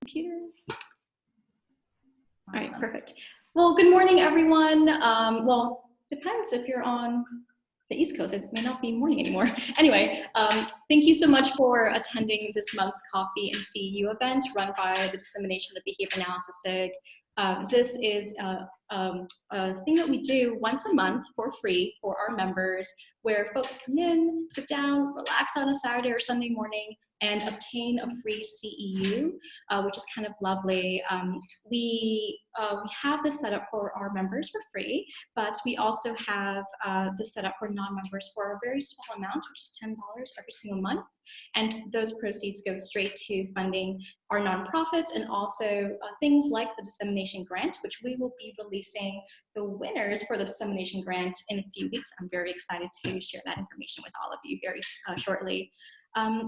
computer. Awesome. All right, perfect. Well, good morning, everyone. Well, depends if you're on the East Coast. It may not be morning anymore. Anyway, thank you so much for attending this month's Coffee and CEU event run by the Dissemination of Behavior Analysis SIG. This is a thing that we do once a month for free for our members, where folks come in, sit down, relax on a Saturday or Sunday morning, and obtain a free CEU, which is kind of lovely. We have this set up for our members for free, but we also have this set up for non-members for a very small amount, which is $10 every single month. And those proceeds go straight to funding our nonprofits and also things like the Dissemination Grant, which we will be releasing the winners for the Dissemination Grant in a few weeks. I'm very excited to share that information with all of you very shortly.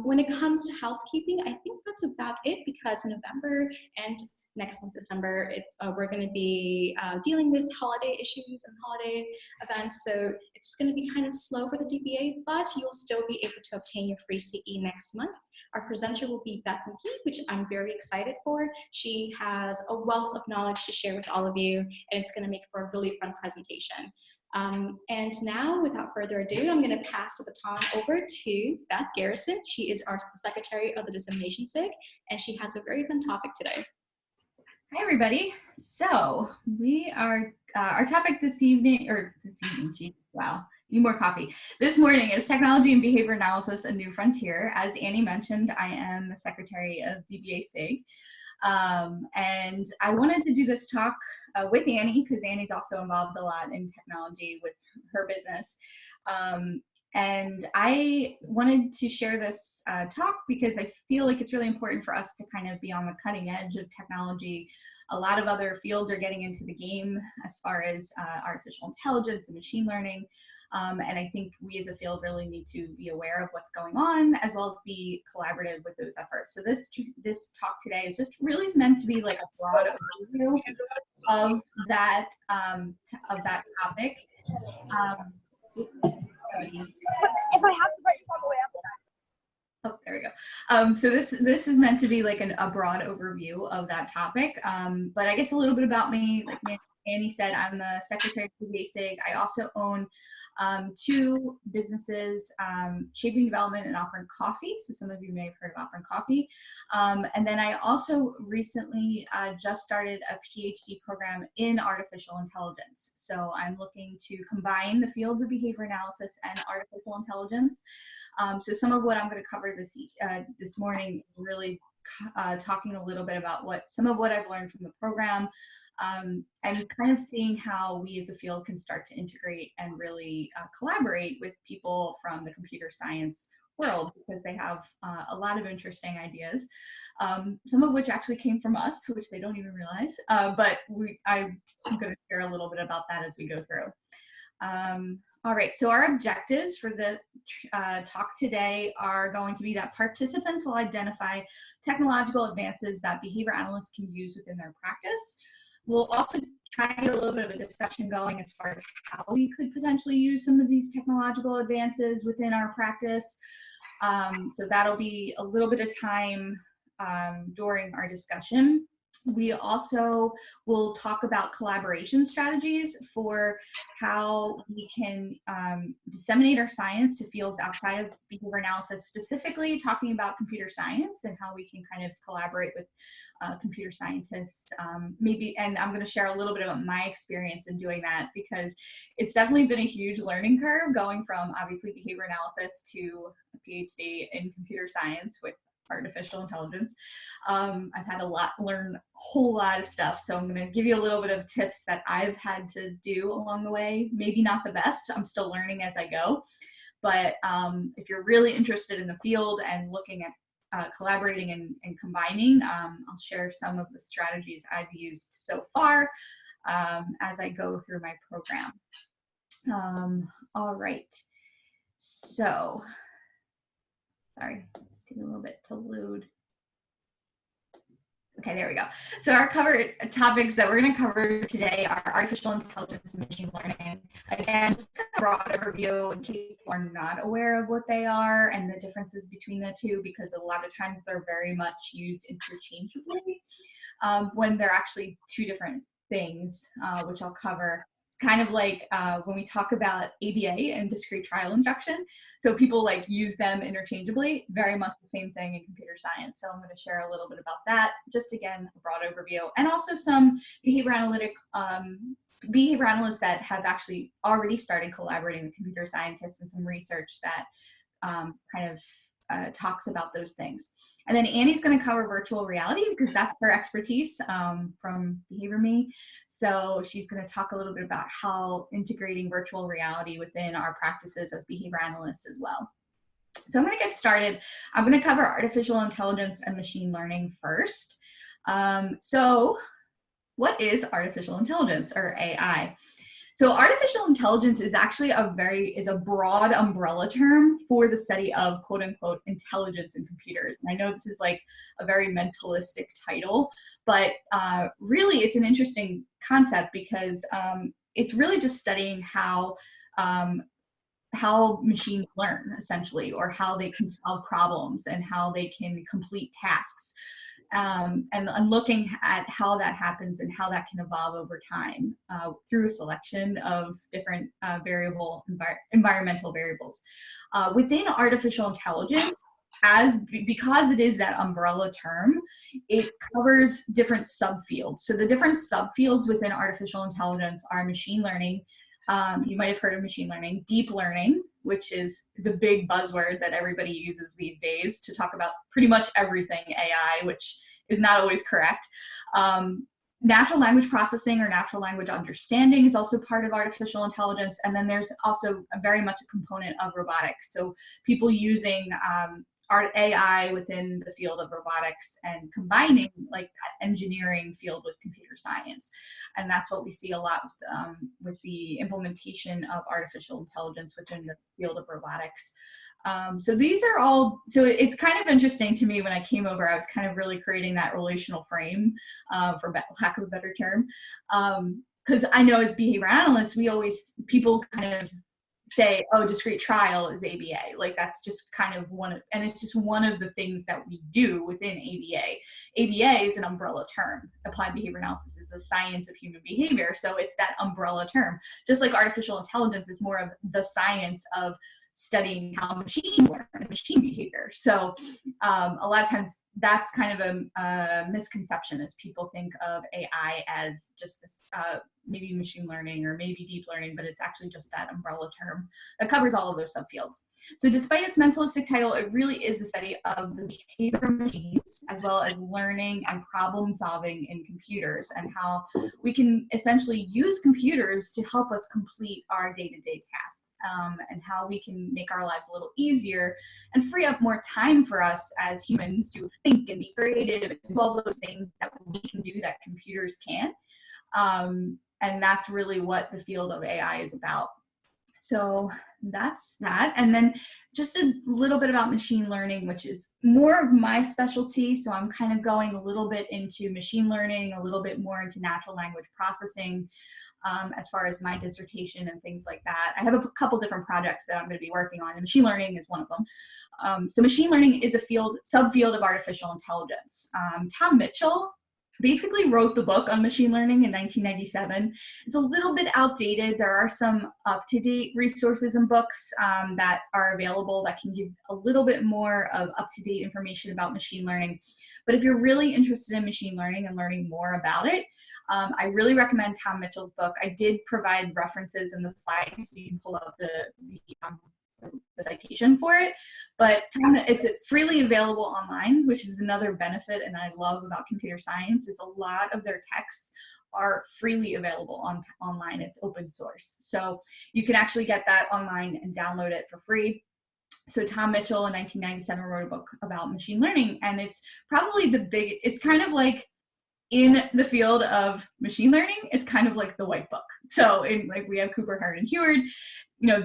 When it comes to housekeeping, I think that's about it, because in November and next month, December, we're going to be dealing with holiday issues and holiday events. So it's going to be kind of slow for the DBA, but you'll still be able to obtain your free CE next month. Our presenter will be Beth McGee, which I'm very excited for. She has a wealth of knowledge to share with all of you, and it's going to make for a really fun presentation. And now, without further ado, I'm going to pass the baton over to Beth Garrison. She is our Secretary of the Dissemination SIG, and she has a very fun topic today. Hi, everybody. So we are, our topic this evening, geez, wow, need more coffee. This morning is Technology and Behavior Analysis, a New Frontier. As Annie mentioned, I am the Secretary of DBA SIG. And I wanted to do this talk with Annie, because Annie's also involved a lot in technology with her business. And I wanted to share this talk because I feel like it's really important for us to kind of be on the cutting edge of technology. A lot of other fields are getting into the game as far as artificial intelligence and machine learning. And I think we as a field really need to be aware of what's going on, as well as be collaborative with those efforts. So this talk today is just really meant to be like a broad overview of that topic. If I have to write this on the way up. Oh, there we go. So this is meant to be like a broad overview of that topic. But I guess a little bit about me, like Annie said, I'm the Secretary of DBA SIG. I also own two businesses, Shaping Development and Offering Coffee. So some of you may have heard of Offering Coffee. And then I also recently just started a PhD program in artificial intelligence. So I'm looking to combine the fields of behavior analysis and artificial intelligence. So some of what I'm going to cover this morning is really talking a little bit about some of what I've learned from the program, and kind of seeing how we as a field can start to integrate and really collaborate with people from the computer science world, because they have a lot of interesting ideas, some of which actually came from us, which they don't even realize, but I'm going to share a little bit about that as we go through. All right, so our objectives for the talk today are going to be that participants will identify technological advances that behavior analysts can use within their practice. We'll also try to get a little bit of a discussion going as far as how we could potentially use some of these technological advances within our practice. So that'll be a little bit of time during our discussion. We also will talk about collaboration strategies for how we can disseminate our science to fields outside of behavior analysis, specifically talking about computer science and how we can kind of collaborate with computer scientists. And I'm going to share a little bit about my experience in doing that, because it's definitely been a huge learning curve going from obviously behavior analysis to a PhD in computer science with artificial intelligence. I've had learn a whole lot of stuff, so I'm going to give you a little bit of tips that I've had to do along the way. Maybe not the best, I'm still learning as I go, but if you're really interested in the field and looking at collaborating and combining, I'll share some of the strategies I've used so far as I go through my program. All right, so sorry, it's taking a little bit to load. Okay, there we go. So our cover topics that we're going to cover today are artificial intelligence and machine learning. Again, just a broad overview in case people are not aware of what they are and the differences between the two, because a lot of times they're very much used interchangeably when they're actually two different things, which I'll cover. Kind of like when we talk about ABA and discrete trial instruction. So people like use them interchangeably, very much the same thing in computer science. So I'm going to share a little bit about that, just again, a broad overview, and also some behavior analysts that have actually already started collaborating with computer scientists and some research that kind of talks about those things. And then Annie's going to cover virtual reality because that's her expertise from Behavior Me. So she's going to talk a little bit about how integrating virtual reality within our practices as behavior analysts as well. So I'm going to get started. I'm going to cover artificial intelligence and machine learning first. So what is artificial intelligence, or AI? So artificial intelligence is actually a broad umbrella term for the study of quote unquote intelligence in computers. And I know this is like a very mentalistic title, but really it's an interesting concept because it's really just studying how machines learn essentially, or how they can solve problems and how they can complete tasks. And looking at how that happens and how that can evolve over time through a selection of different environmental variables. Within artificial intelligence, because it is that umbrella term, it covers different subfields. So the different subfields within artificial intelligence are machine learning. You might have heard of machine learning, deep learning, which is the big buzzword that everybody uses these days to talk about pretty much everything AI, which is not always correct. Natural language processing or natural language understanding is also part of artificial intelligence. And then there's also very much a component of robotics. So people using AI within the field of robotics and combining like that engineering field with computer science. And that's what we see a lot with the implementation of artificial intelligence within the field of robotics. So these are all, so it's kind of interesting to me when I came over, I was kind of really creating that relational frame, for lack of a better term. Because I know as behavior analysts, people kind of say, oh, discrete trial is ABA. Like that's just kind of and it's just one of the things that we do within ABA. ABA is an umbrella term. Applied behavior analysis is the science of human behavior. So it's that umbrella term. Just like artificial intelligence is more of the science of studying how machines learn and machine behavior. So a lot of times that's kind of a misconception, as people think of AI as just this maybe machine learning or maybe deep learning, but it's actually just that umbrella term that covers all of those subfields. So despite its mentalistic title, it really is the study of the behavior of machines, as well as learning and problem solving in computers, and how we can essentially use computers to help us complete our day-to-day tasks, and how we can make our lives a little easier and free up more time for us as humans to think and be creative and do all those things that we can do that computers can't. And that's really what the field of AI is about. So that's that. And then just a little bit about machine learning, which is more of my specialty. So I'm kind of going a little bit into machine learning, a little bit more into natural language processing, as far as my dissertation and things like that. I have a couple different projects that I'm going to be working on, and machine learning is one of them. So machine learning is a subfield of artificial intelligence. Tom Mitchell basically wrote the book on machine learning in 1997. It's a little bit outdated. There are some up-to-date resources and books that are available that can give a little bit more of up-to-date information about machine learning. But if you're really interested in machine learning and learning more about it, I really recommend Tom Mitchell's book. I did provide references in the slides, so you can pull up the citation for it, but it's freely available online, which is another benefit and I love about computer science, is a lot of their texts are freely available online. It's open source, so you can actually get that online and download it for free. So Tom Mitchell in 1997 wrote a book about machine learning, and it's probably it's kind of like, in the field of machine learning, it's kind of like the white book. So we have Cooper, Hearn, and Heward,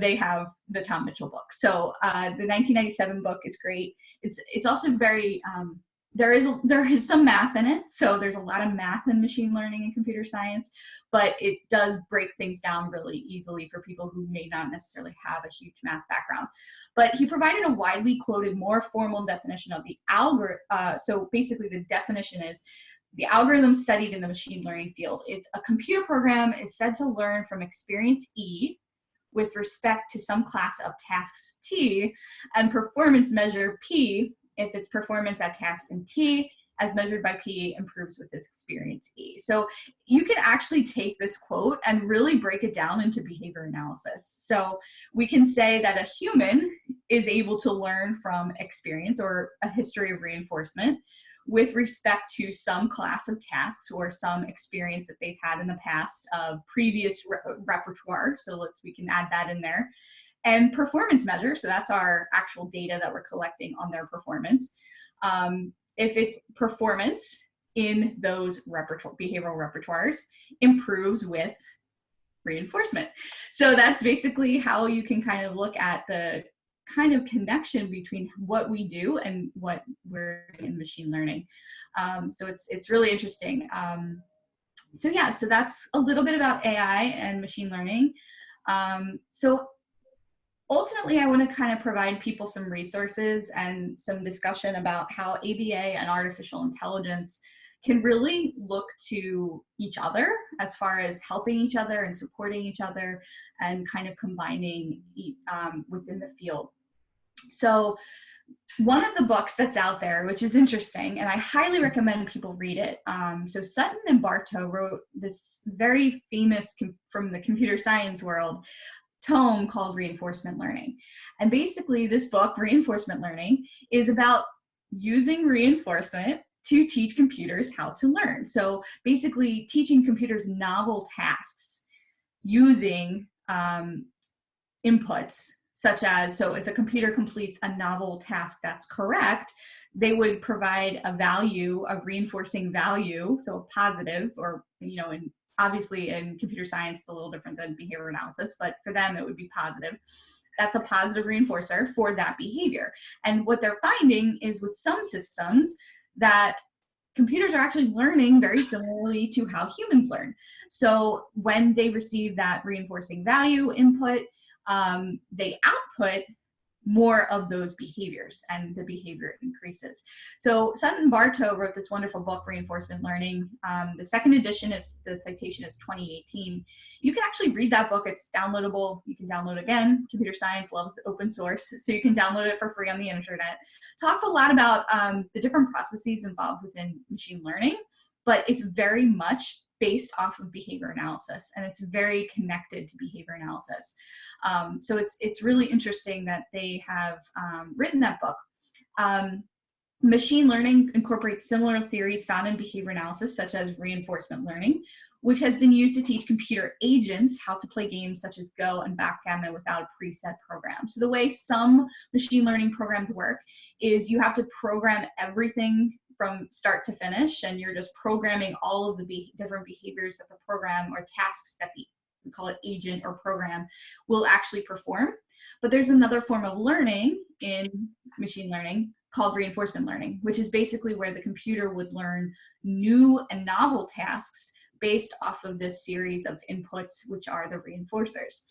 they have the Tom Mitchell book. So the 1997 book is great. It's also very there is some math in it, so there's a lot of math in machine learning and computer science, but it does break things down really easily for people who may not necessarily have a huge math background. But he provided a widely quoted, more formal definition of the algorithm. So basically the definition is, the algorithm studied in the machine learning field is a computer program is said to learn from experience E with respect to some class of tasks T and performance measure P if its performance at tasks in T as measured by P improves with this experience E. So you can actually take this quote and really break it down into behavior analysis. So we can say that a human is able to learn from experience or a history of reinforcement with respect to some class of tasks or some experience that they've had in the past of previous repertoire. So we can add that in there. And performance measure, so that's our actual data that we're collecting on their performance. If its performance in those behavioral repertoires improves with reinforcement. So that's basically how you can kind of look at the kind of connection between what we do and what we're in machine learning. So it's really interesting. So yeah, so that's a little bit about AI and machine learning. So ultimately, I want to kind of provide people some resources and some discussion about how ABA and artificial intelligence can really look to each other as far as helping each other and supporting each other and kind of combining within the field. So one of the books that's out there, which is interesting, and I highly recommend people read it. So Sutton and Bartow wrote this very famous, from the computer science world, tome called Reinforcement Learning. And basically this book, Reinforcement Learning, is about using reinforcement to teach computers how to learn. So basically teaching computers novel tasks using inputs, such as, so if a computer completes a novel task that's correct, they would provide a value, a reinforcing value, so a positive, or, you know, in obviously in computer science, it's a little different than behavior analysis, but for them, it would be positive. That's a positive reinforcer for that behavior. And what they're finding is with some systems that computers are actually learning very similarly to how humans learn. So when they receive that reinforcing value input, they output more of those behaviors and the behavior increases. So Sutton Bartow wrote this wonderful book, Reinforcement Learning. The second edition is, the citation is 2018. You can actually read that book. It's downloadable. You can download again. Computer science loves open source, so you can download it for free on the internet. Talks a lot about the different processes involved within machine learning, but it's very much based off of behavior analysis, and it's very connected to behavior analysis. So it's really interesting that they have written that book. Machine learning incorporates similar theories found in behavior analysis, such as reinforcement learning, which has been used to teach computer agents how to play games such as Go and backgammon without a preset program. So the way some machine learning programs work is you have to program everything from start to finish, and you're just programming all of the different behaviors that the program or tasks that we call it agent or program will actually perform. But there's another form of learning in machine learning called reinforcement learning, which is basically where the computer would learn new and novel tasks based off of this series of inputs, which are the reinforcers.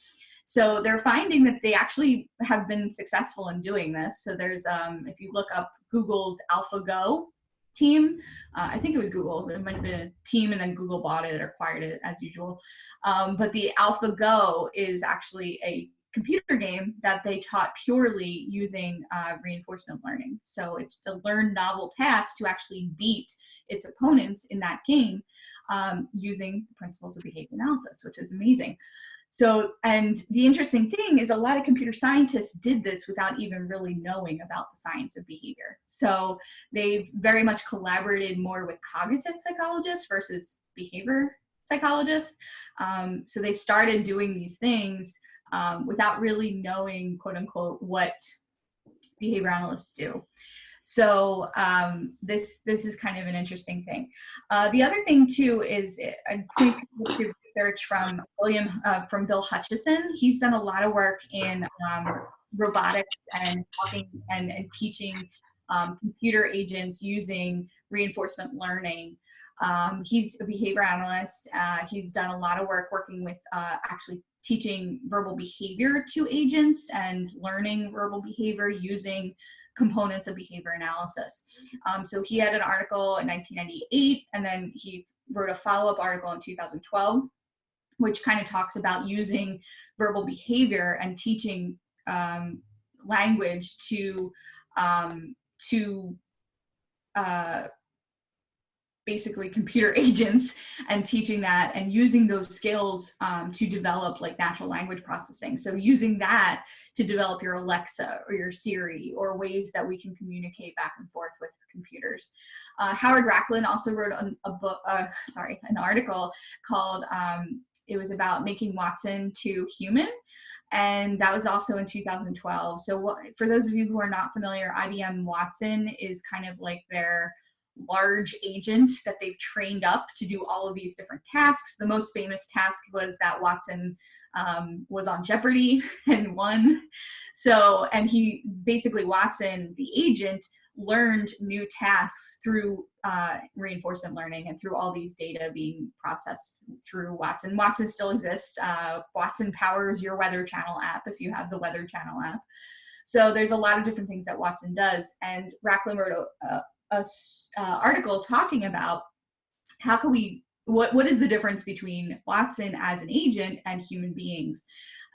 So they're finding that they actually have been successful in doing this. So there's, if you look up Google's AlphaGo team, I think it was Google, it might have been a team and then Google bought it or acquired it as usual. But the AlphaGo is actually a computer game that they taught purely using reinforcement learning. So it's to learn novel tasks to actually beat its opponents in that game using the principles of behavior analysis, which is amazing. So, and the interesting thing is a lot of computer scientists did this without even really knowing about the science of behavior. So they've very much collaborated more with cognitive psychologists versus behavior psychologists. So they started doing these things without really knowing, quote unquote, what behavior analysts do. So this is kind of an interesting thing. The other thing too is I point people to research from Bill Hutchison. He's done a lot of work in robotics and talking and teaching computer agents using reinforcement learning. He's a behavior analyst. He's done a lot of work working with actually teaching verbal behavior to agents and learning verbal behavior using components of behavior analysis. So he had an article in 1998, and then he wrote a follow-up article in 2012, which kind of talks about using verbal behavior and teaching language to basically computer agents, and teaching that and using those skills to develop like natural language processing. So using that to develop your Alexa or your Siri, or ways that we can communicate back and forth with computers. Howard Rachlin also wrote an article called, it was about making Watson to human. And that was also in 2012. So for those of you who are not familiar, IBM Watson is kind of like their large agents that they've trained up to do all of these different tasks. The most famous task was that Watson was on Jeopardy and won. So, and he basically, Watson, the agent, learned new tasks through reinforcement learning and through all these data being processed through Watson. Watson still exists. Watson powers your Weather Channel app if you have the Weather Channel app. So there's a lot of different things that Watson does. And Rachlin wrote a article talking about how can we, what is the difference between Watson as an agent and human beings.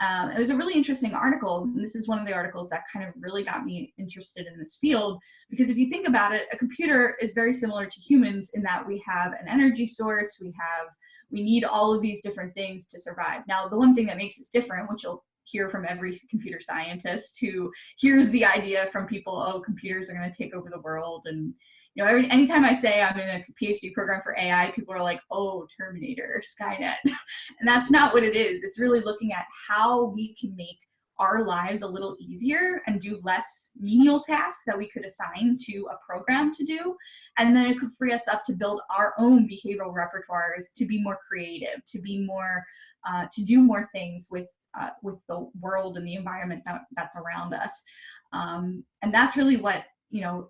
It was a really interesting article, and this is one of the articles that kind of really got me interested in this field, because if you think about it, a computer is very similar to humans in that we have an energy source, we need all of these different things to survive. Now, the one thing that makes us different, which you'll hear from every computer scientist who hears the idea from people, oh, computers are going to take over the world. And you know, anytime I say I'm in a PhD program for AI, people are like, oh, Terminator, Skynet. And that's not what it is. It's really looking at how we can make our lives a little easier and do less menial tasks that we could assign to a program to do. And then it could free us up to build our own behavioral repertoires, to be more creative, to be more, to do more things with the world and the environment that's around us. And that's really what, you know,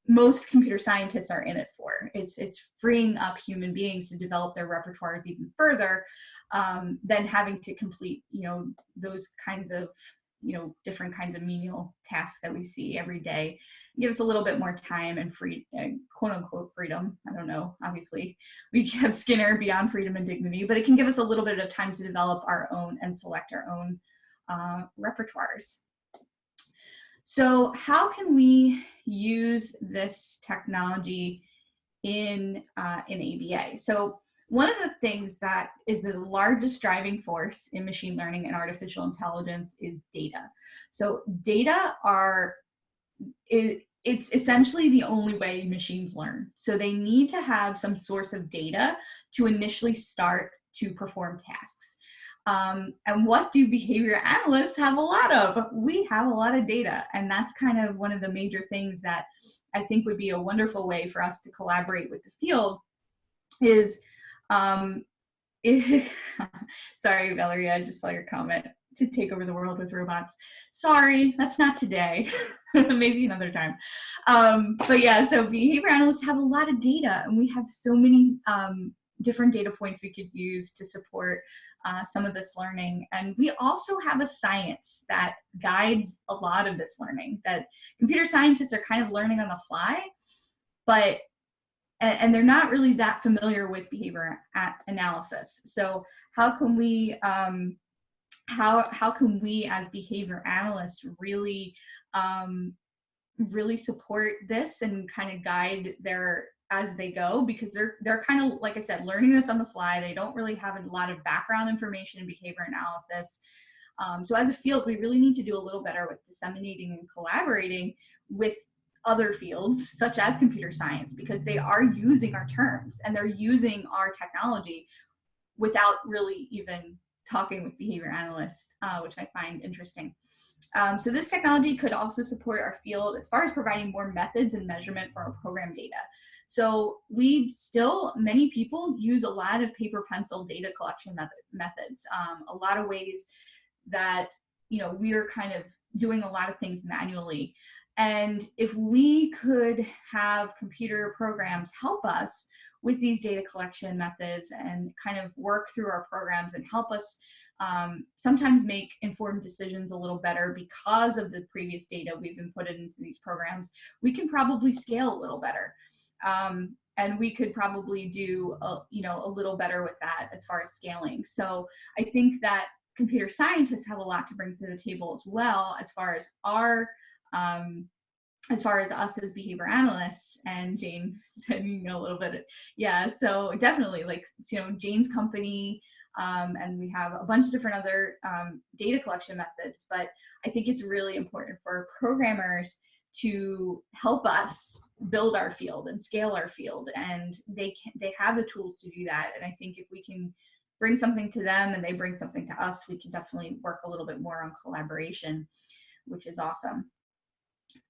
most computer scientists are in it for. It's freeing up human beings to develop their repertoires even further than having to complete, you know, those kinds of, you know, different kinds of menial tasks that we see every day. Give us a little bit more time and free, quote unquote, freedom. I don't know, obviously we have Skinner, beyond freedom and dignity, but it can give us a little bit of time to develop our own and select our own repertoires. So how can we use this technology in ABA? So one of the things that is the largest driving force in machine learning and artificial intelligence is data. So data it's essentially the only way machines learn. So they need to have some source of data to initially start to perform tasks. And what do behavior analysts have a lot of? We have a lot of data, and that's kind of one of the major things that I think would be a wonderful way for us to collaborate with the field is, sorry, Valerie, I just saw your comment, to take over the world with robots. Sorry, that's not today. Maybe another time. But yeah, so behavior analysts have a lot of data, and we have so many different data points we could use to support some of this learning. And we also have a science that guides a lot of this learning, that computer scientists are kind of learning on the fly, but and they're not really that familiar with behavior analysis. So how can we how can we as behavior analysts really really support this and kind of guide their as they go, because they're kind of, like I said, learning this on the fly. They don't really have a lot of background information in behavior analysis. So as a field, we really need to do a little better with disseminating and collaborating with other fields, such as computer science, because they are using our terms and they're using our technology without really even talking with behavior analysts, which I find interesting. So this technology could also support our field as far as providing more methods and measurement for our program data. So many people use a lot of paper pencil data collection methods, a lot of ways that, you know, we're kind of doing a lot of things manually. And if we could have computer programs help us with these data collection methods and kind of work through our programs and help us sometimes make informed decisions a little better because of the previous data we've been put into these programs, we can probably scale a little better. And we could probably do a little better with that as far as scaling. So I think that computer scientists have a lot to bring to the table as well, as far as us as behavior analysts. And Jane said, a little bit, yeah. So definitely, like, Jane's company, and we have a bunch of different other data collection methods. But I think it's really important for programmers to help us build our field and scale our field, and they have the tools to do that. And I think if we can bring something to them and they bring something to us, we can definitely work a little bit more on collaboration, which is awesome.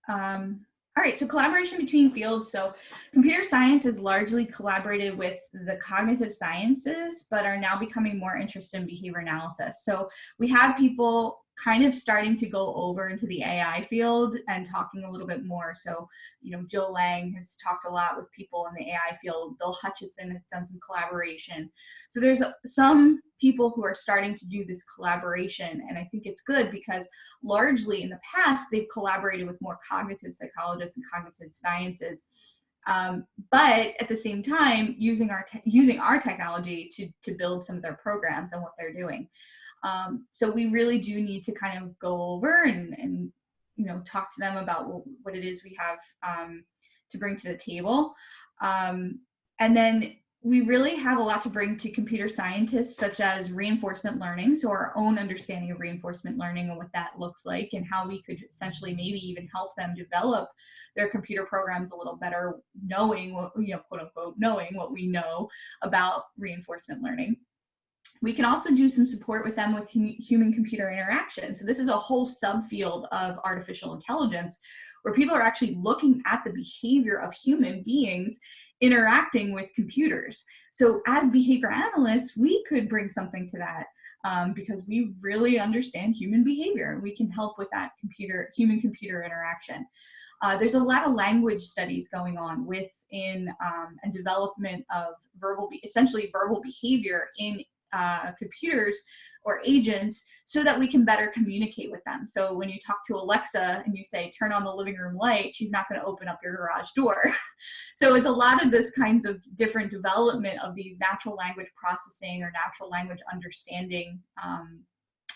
All right, so collaboration between fields. So computer science has largely collaborated with the cognitive sciences, but are now becoming more interested in behavior analysis. So we have people kind of starting to go over into the AI field and talking a little bit more. So, Joe Lang has talked a lot with people in the AI field. Bill Hutchison has done some collaboration. So there's some people who are starting to do this collaboration. And I think it's good because largely in the past, they've collaborated with more cognitive psychologists and cognitive sciences. But at the same time, using our technology to build some of their programs and what they're doing. So we really do need to kind of go over and talk to them about what it is we have to bring to the table. And then we really have a lot to bring to computer scientists, such as reinforcement learning. So our own understanding of reinforcement learning and what that looks like, and how we could essentially maybe even help them develop their computer programs a little better, knowing what, quote unquote, knowing what we know about reinforcement learning. We can also do some support with them with human-computer interaction. So this is a whole subfield of artificial intelligence where people are actually looking at the behavior of human beings interacting with computers. So as behavior analysts, we could bring something to that because we really understand human behavior, and we can help with that human-computer interaction. There's a lot of language studies going on within and development of essentially verbal behavior in computers or agents, so that we can better communicate with them. So when you talk to Alexa and you say, turn on the living room light, she's not going to open up your garage door. So it's a lot of this kinds of different development of these natural language processing or natural language understanding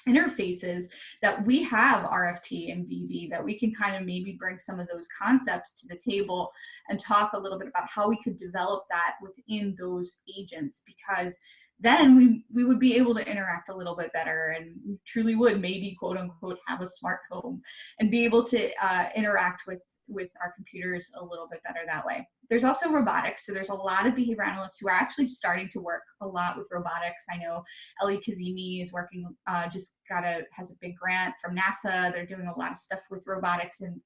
interfaces that we have RFT and VB, that we can kind of maybe bring some of those concepts to the table and talk a little bit about how we could develop that within those agents, because then we would be able to interact a little bit better, and we truly would maybe, quote unquote, have a smart home and be able to interact with our computers a little bit better that way. There's also robotics. So there's a lot of behavior analysts who are actually starting to work a lot with robotics. I know Ellie Kazemi is working, has a big grant from NASA. They're doing a lot of stuff with robotics in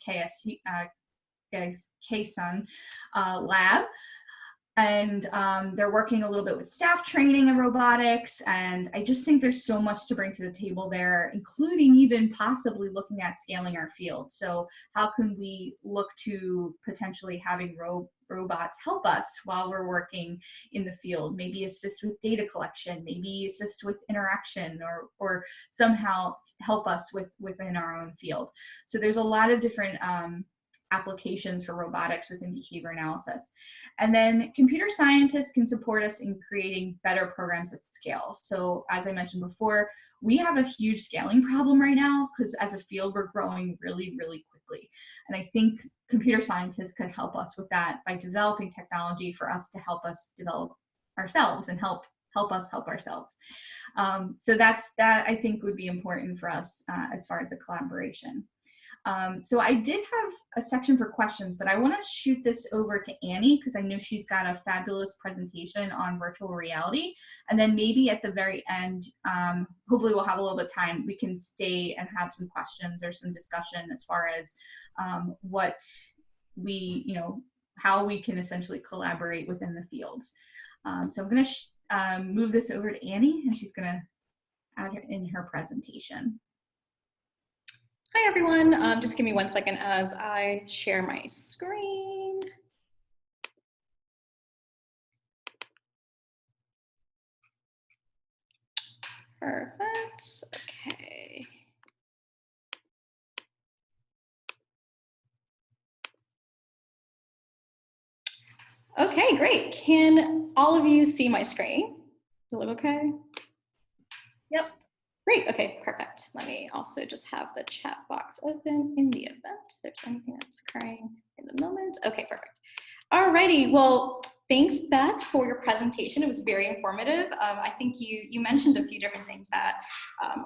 K-Sun lab. And they're working a little bit with staff training and robotics. And I just think there's so much to bring to the table there, including even possibly looking at scaling our field. So how can we look to potentially having robots help us while we're working in the field, maybe assist with data collection, maybe assist with interaction, or somehow help us within our own field. So there's a lot of different applications for robotics within behavior analysis. And then computer scientists can support us in creating better programs at scale. So as I mentioned before, we have a huge scaling problem right now because as a field, we're growing really, really quickly. And I think computer scientists can help us with that by developing technology for us to help us develop ourselves and help us help ourselves. So that I think would be important for us as far as a collaboration. So I did have a section for questions, but I want to shoot this over to Annie because I know she's got a fabulous presentation on virtual reality. And then maybe at the very end, hopefully we'll have a little bit of time, we can stay and have some questions or some discussion as far as what we, how we can essentially collaborate within the fields. So I'm going to move this over to Annie, and she's going to add in her presentation. Hi everyone, just give me 1 second as I share my screen. Perfect, okay. Okay, great. Can all of you see my screen? Does it look okay? Yep. Great, okay, perfect. Let me also just have the chat box open in the event there's anything that's occurring in the moment. Okay, perfect. Alrighty, well, thanks Beth for your presentation. It was very informative. I think you mentioned a few different things that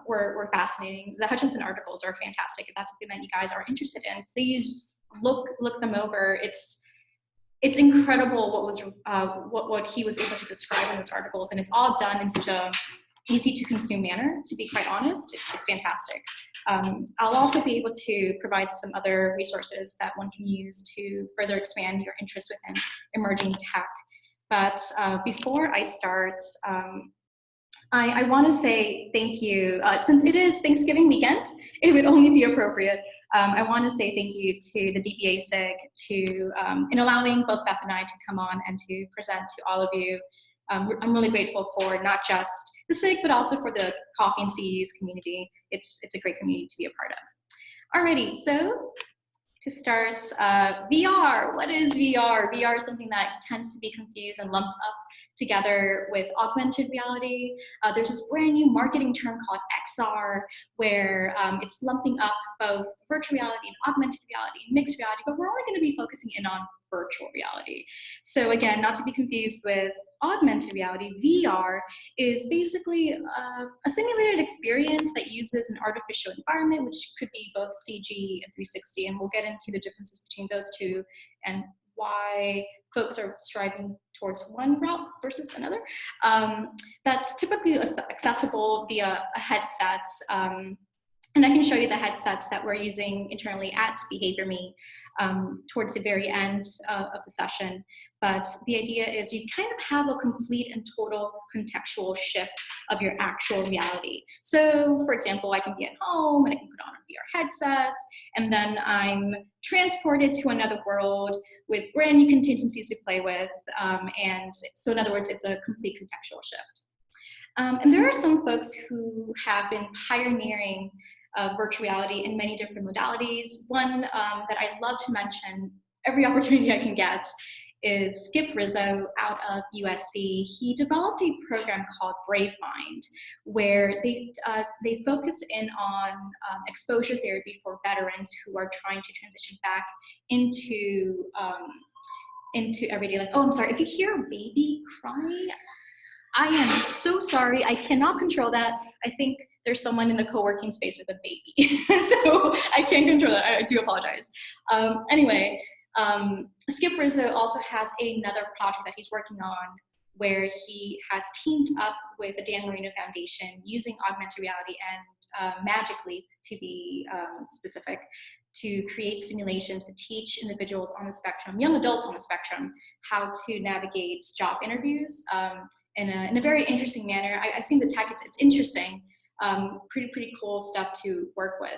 were fascinating. The Hutchinson articles are fantastic. If that's something that you guys are interested in, please look them over. It's incredible what he was able to describe in those articles, and it's all done in such a easy to consume manner, to be quite honest. It's fantastic. I'll also be able to provide some other resources that one can use to further expand your interest within emerging tech. But before I start, I want to say thank you. Since it is Thanksgiving weekend, it would only be appropriate. I want to say thank you to the DBA SIG in allowing both Beth and I to come on and to present to all of you. I'm really grateful for not just the SIG, but also for the Coffee and CEUs community. It's a great community to be a part of. Alrighty, so to start, VR. What is VR? VR is something that tends to be confused and lumped up together with augmented reality. There's this brand new marketing term called XR, where it's lumping up both virtual reality and augmented reality, mixed reality, but we're only going to be focusing in on virtual reality. So again, not to be confused with augmented reality, VR is basically a simulated experience that uses an artificial environment, which could be both CG and 360, and we'll get into the differences between those two and why folks are striving towards one route versus another. That's typically accessible via a headset, and I can show you the headsets that we're using internally at BehaviorMe towards the very end of the session. But the idea is you kind of have a complete and total contextual shift of your actual reality. So for example, I can be at home and I can put on a VR headset, and then I'm transported to another world with brand new contingencies to play with. And so in other words, it's a complete contextual shift. And there are some folks who have been pioneering virtual reality in many different modalities. One that I love to mention every opportunity I can get is Skip Rizzo out of USC. He developed a program called BraveMind, where they focus in on exposure therapy for veterans who are trying to transition back into everyday life. Oh, I'm sorry, if you hear a baby crying, I am so sorry. I cannot control that. I think there's someone in the co-working space with a baby. So I can't control that. I do apologize. Anyway, Skip Rizzo also has another project that he's working on where he has teamed up with the Dan Marino Foundation using augmented reality and magically, to be specific, to create simulations to teach individuals on the spectrum, young adults on the spectrum, how to navigate job interviews in a very interesting manner. I've seen the tech, it's interesting, pretty cool stuff to work with.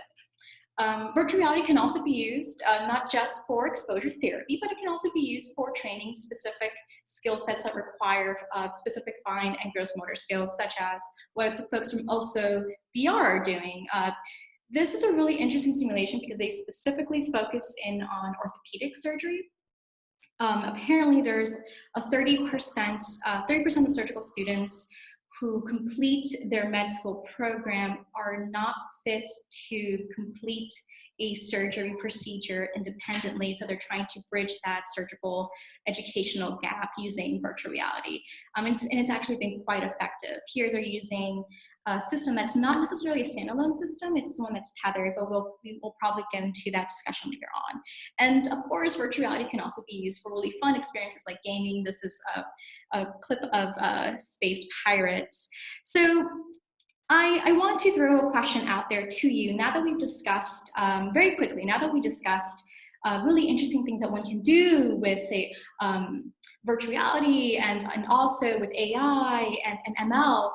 Virtual reality can also be used not just for exposure therapy, but it can also be used for training specific skill sets that require specific fine and gross motor skills, such as what the folks from Also VR are doing. This is a really interesting simulation because they specifically focus in on orthopedic surgery. Apparently there's a 30% of surgical students who complete their med school program are not fit to complete a surgery procedure independently, so they're trying to bridge that surgical educational gap using virtual reality. And it's actually been quite effective. Here they're using a system that's not necessarily a standalone system, it's the one that's tethered, but we will probably get into that discussion later on. And of course, virtual reality can also be used for really fun experiences like gaming. This is a clip of Space Pirates. So I want to throw a question out there to you now that we've discussed, very quickly, now that we discussed really interesting things that one can do with, say, virtual reality and also with AI and ML.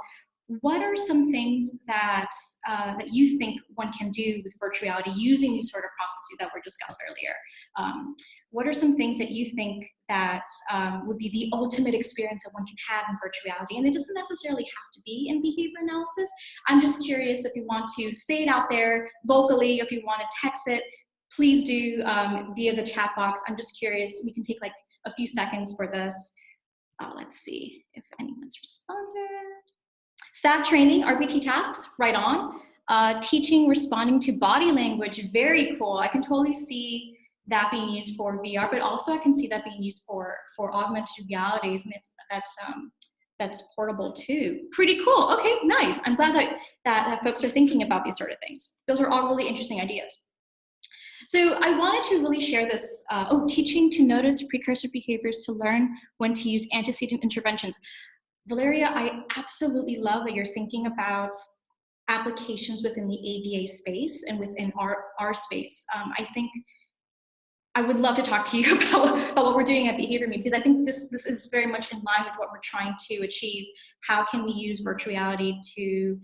what are some things that that you think one can do with virtual reality using these sort of processes that were discussed earlier? What are some things that you think that would be the ultimate experience that one can have in virtual reality? And it doesn't necessarily have to be in behavior analysis. I'm just curious if you want to say it out there vocally, if you want to text it, please do via the chat box. I'm just curious. We can take like a few seconds for this. Let's see if anyone's responded. Staff training, RPT tasks, right on. Teaching, responding to body language, very cool. I can totally see that being used for VR, but also I can see that being used for augmented realities, and that's portable too. Pretty cool. Okay, nice. I'm glad that folks are thinking about these sort of things. Those are all really interesting ideas. So I wanted to really share this, teaching to notice precursor behaviors to learn when to use antecedent interventions. Valeria, I absolutely love that you're thinking about applications within the ABA space and within our space. I think I would love to talk to you about what we're doing at Behavior Me, because I think this is very much in line with what we're trying to achieve. How can we use virtual reality to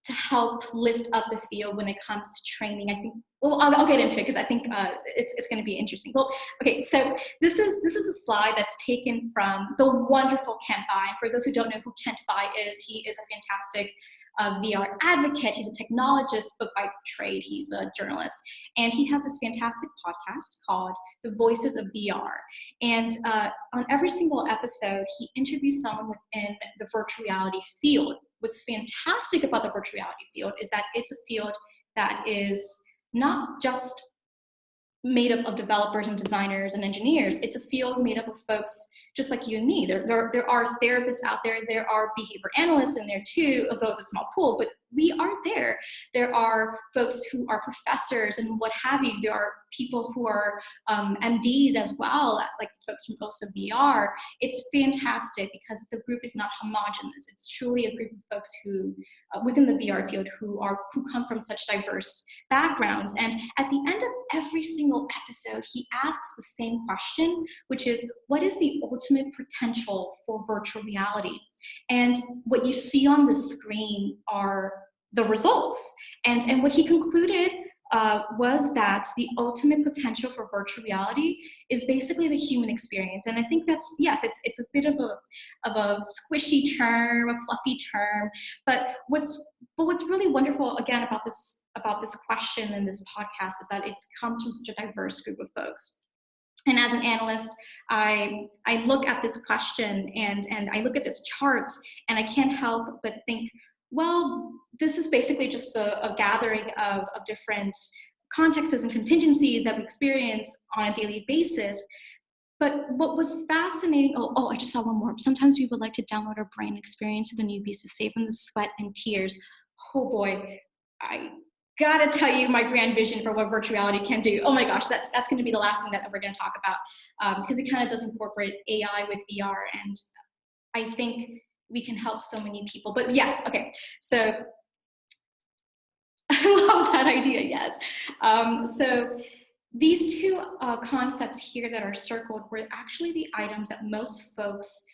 help lift up the field when it comes to training? I think, well, I'll get into it because I think it's going to be interesting. Well, okay, so this is a slide that's taken from the wonderful Kent Bai. For those who don't know who Kent Bai is, he is a fantastic VR advocate. He's a technologist, but by trade, he's a journalist. And he has this fantastic podcast called The Voices of VR. And on every single episode, he interviews someone within the virtual reality field. What's fantastic about the virtual reality field is that it's a field that is not just made up of developers and designers and engineers. It's a field made up of folks just like you and me. There are therapists out there. There are behavior analysts in there too, although it's a small pool, but we are there. There are folks who are professors and what have you. There are people who are MDs as well, like folks from OSA VR. It's fantastic because the group is not homogenous. It's truly a group of folks who, within the VR field, who come from such diverse backgrounds. And at the end of every single episode, he asks the same question, which is, what is the ultimate potential for virtual reality? And what you see on the screen are the results. And what he concluded was that the ultimate potential for virtual reality is basically the human experience. And I think that's, yes, it's a bit of a squishy term, a fluffy term, but what's really wonderful again about this question and this podcast is that it comes from such a diverse group of folks. And as an analyst, I look at this question and I look at this chart and I can't help but think, well, this is basically just a gathering of different contexts and contingencies that we experience on a daily basis. But what was fascinating, I just saw one more. Sometimes we would like to download our brain experience of the newbies to save them the sweat and tears. Oh boy, I gotta tell you my grand vision for what virtual reality can do. Oh my gosh, that's gonna be the last thing that we're gonna talk about because it kind of does incorporate AI with VR, and I think we can help so many people. But yes, okay, so I love that idea, yes. So these two concepts here that are circled were actually the items that most folks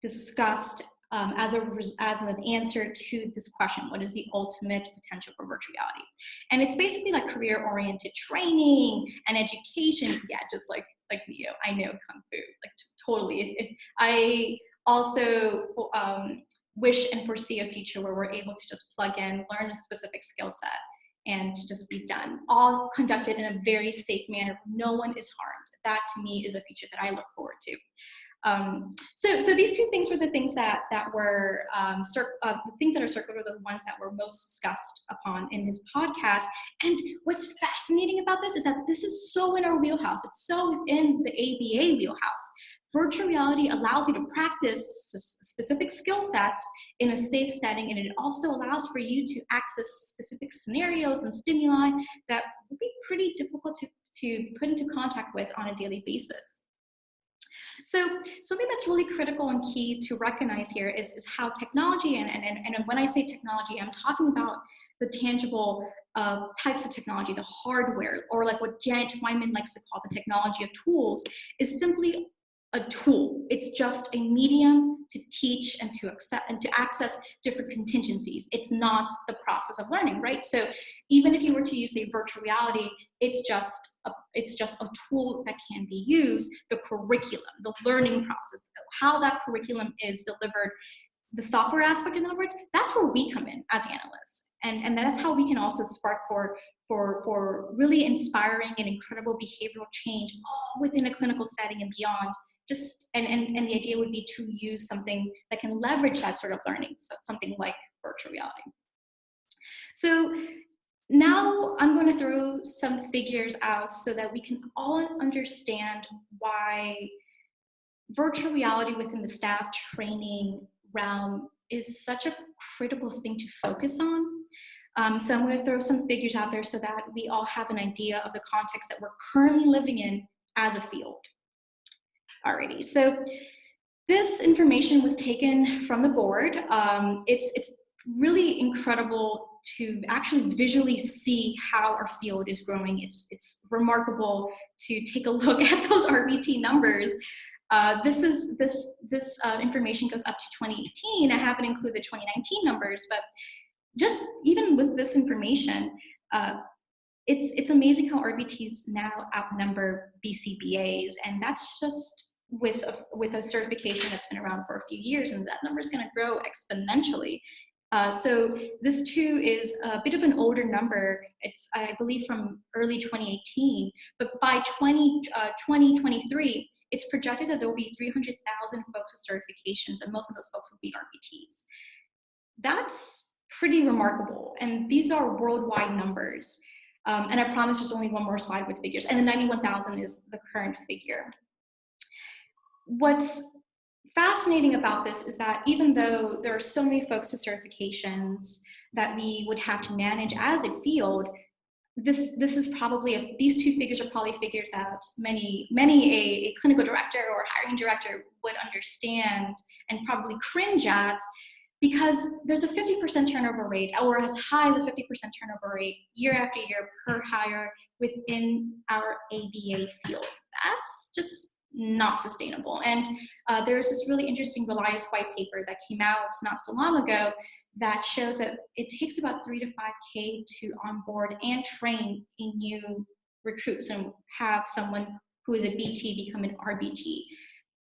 discussed as an answer to this question: what is the ultimate potential for virtual reality? And it's basically like career-oriented training and education. Yeah, just like Neo. I know Kung Fu, like totally. If I also wish and foresee a future where we're able to just plug in, learn a specific skill set, and to just be done, all conducted in a very safe manner. No one is harmed. That to me is a future that I look forward to. So these two things were the things that were the things that are circled are the ones that were most discussed upon in his podcast. And what's fascinating about this is that this is so in our wheelhouse. It's so within the ABA wheelhouse. Virtual reality allows you to practice specific skill sets in a safe setting, and it also allows for you to access specific scenarios and stimuli that would be pretty difficult to put into contact with on a daily basis. So something that's really critical and key to recognize here is how technology, and when I say technology, I'm talking about the tangible types of technology, the hardware, or like what Janet Wyman likes to call the technology of tools, is simply a tool. It's just a medium to teach and to accept and to access different contingencies. It's not the process of learning, right? So even if you were to use a virtual reality, it's just a tool that can be used. The curriculum, the learning process, how that curriculum is delivered, the software aspect, in other words, that's where we come in as analysts. And that's how we can also spark for really inspiring and incredible behavioral change all within a clinical setting and beyond. And the idea would be to use something that can leverage that sort of learning, so something like virtual reality. So now I'm going to throw some figures out so that we can all understand why virtual reality within the staff training realm is such a critical thing to focus on. So I'm going to throw some figures out there so that we all have an idea of the context that we're currently living in as a field. Alrighty, so this information was taken from the board. It's really incredible to actually visually see how our field is growing. It's remarkable to take a look at those RBT numbers. This information goes up to 2018. I haven't included the 2019 numbers, but just even with this information, it's amazing how RBTs now outnumber BCBAs, and that's just with a certification that's been around for a few years, and that number is going to grow exponentially. So this too is a bit of an older number. It's, I believe, from early 2018, but by 2023, it's projected that there will be 300,000 folks with certifications, and most of those folks will be RBTs. That's pretty remarkable, and these are worldwide numbers. And I promise there's only one more slide with figures, and the 91,000 is the current figure. What's fascinating about this is that even though there are so many folks with certifications that we would have to manage as a field, these two figures are probably figures that many a clinical director or hiring director would understand and probably cringe at, because there's a 50% turnover rate, or as high as a 50% turnover rate year after year per hire within our ABA field. That's just not sustainable. And there's this really interesting Relias white paper that came out not so long ago that shows that it takes about 3 to 5K to onboard and train a new recruits and have someone who is a BT become an RBT.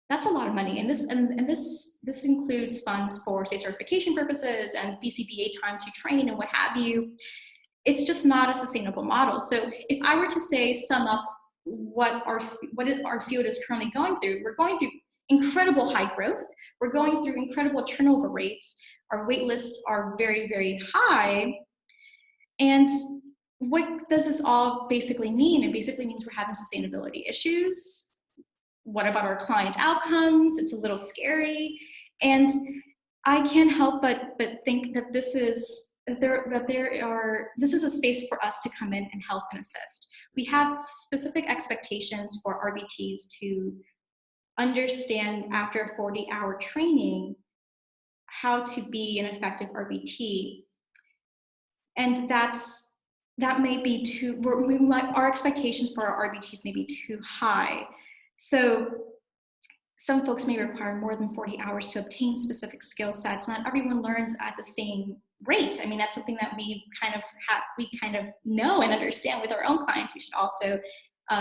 That's a lot of money, and this includes funds for, say, certification purposes and BCBA time to train and what have you. It's just not a sustainable model. So if I were to say sum up what our field is currently going through, we're going through incredible high growth. We're going through incredible turnover rates. Our wait lists are very, very high. And what does this all basically mean? It basically means we're having sustainability issues. What about our client outcomes? It's a little scary. And I can't help but think that this is a space for us to come in and help and assist. We have specific expectations for RBTs to understand after a 40-hour training how to be an effective RBT. And that may be too, our expectations for our RBTs may be too high. So some folks may require more than 40 hours to obtain specific skill sets. Not everyone learns at the same rate. I mean, that's something that we kind of know and understand with our own clients. We should also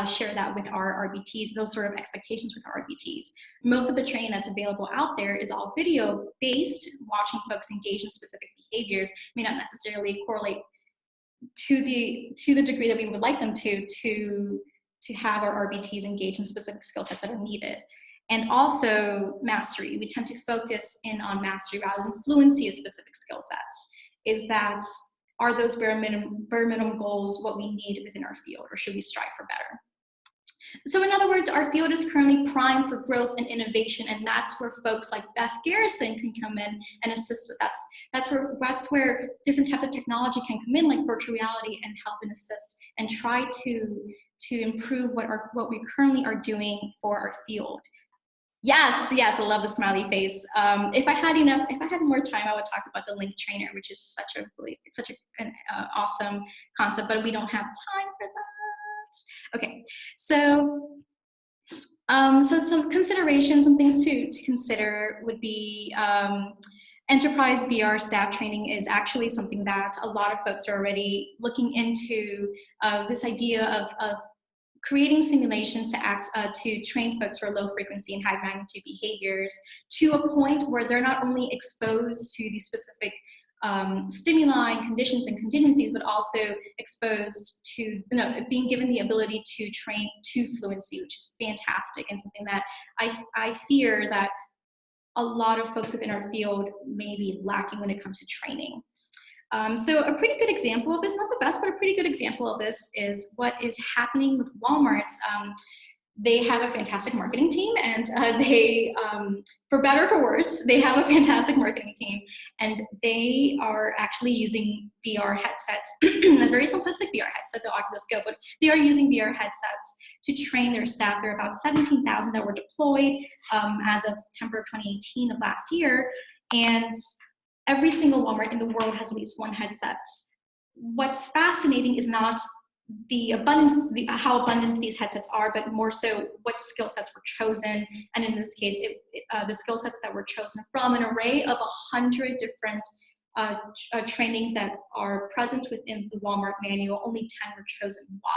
share that with our RBTs, those sort of expectations with our RBTs. Most of the training that's available out there is all video-based. Watching folks engage in specific behaviors may not necessarily correlate to the degree that we would like them to have our RBTs engage in specific skill sets that are needed. And also mastery. We tend to focus in on mastery rather than fluency of specific skill sets. Are those bare minimum goals what we need within our field, or should we strive for better? So in other words, our field is currently primed for growth and innovation, and that's where folks like Beth Garrison can come in and assist us. That's where different types of technology can come in, like virtual reality, and help and assist and try to improve what we currently are doing for our field. Yes, I love the smiley face. If I had more time, I would talk about the link trainer, which is such an awesome concept, but we don't have time for that. Okay, so So some considerations, some things to consider would be enterprise VR staff training is actually something that a lot of folks are already looking into. This idea of creating simulations to train folks for low frequency and high magnitude behaviors to a point where they're not only exposed to these specific stimuli and conditions and contingencies, but also exposed to, being given the ability to train to fluency, which is fantastic and something that I fear that a lot of folks within our field may be lacking when it comes to training. So a pretty good example of this, not the best, but a pretty good example of this is what is happening with Walmart. They have a fantastic marketing team, and they, for better or for worse, they have a fantastic marketing team, and they are actually using VR headsets, a very simplistic VR headset, the Oculus Go, but they are using VR headsets to train their staff. There are about 17,000 that were deployed as of September of 2018 of last year, and every single Walmart in the world has at least one headset. What's fascinating is not the abundance, how abundant these headsets are, but more so what skill sets were chosen. And in this case, the skill sets that were chosen from an array of 100 different trainings that are present within the Walmart manual, only 10 were chosen. Why?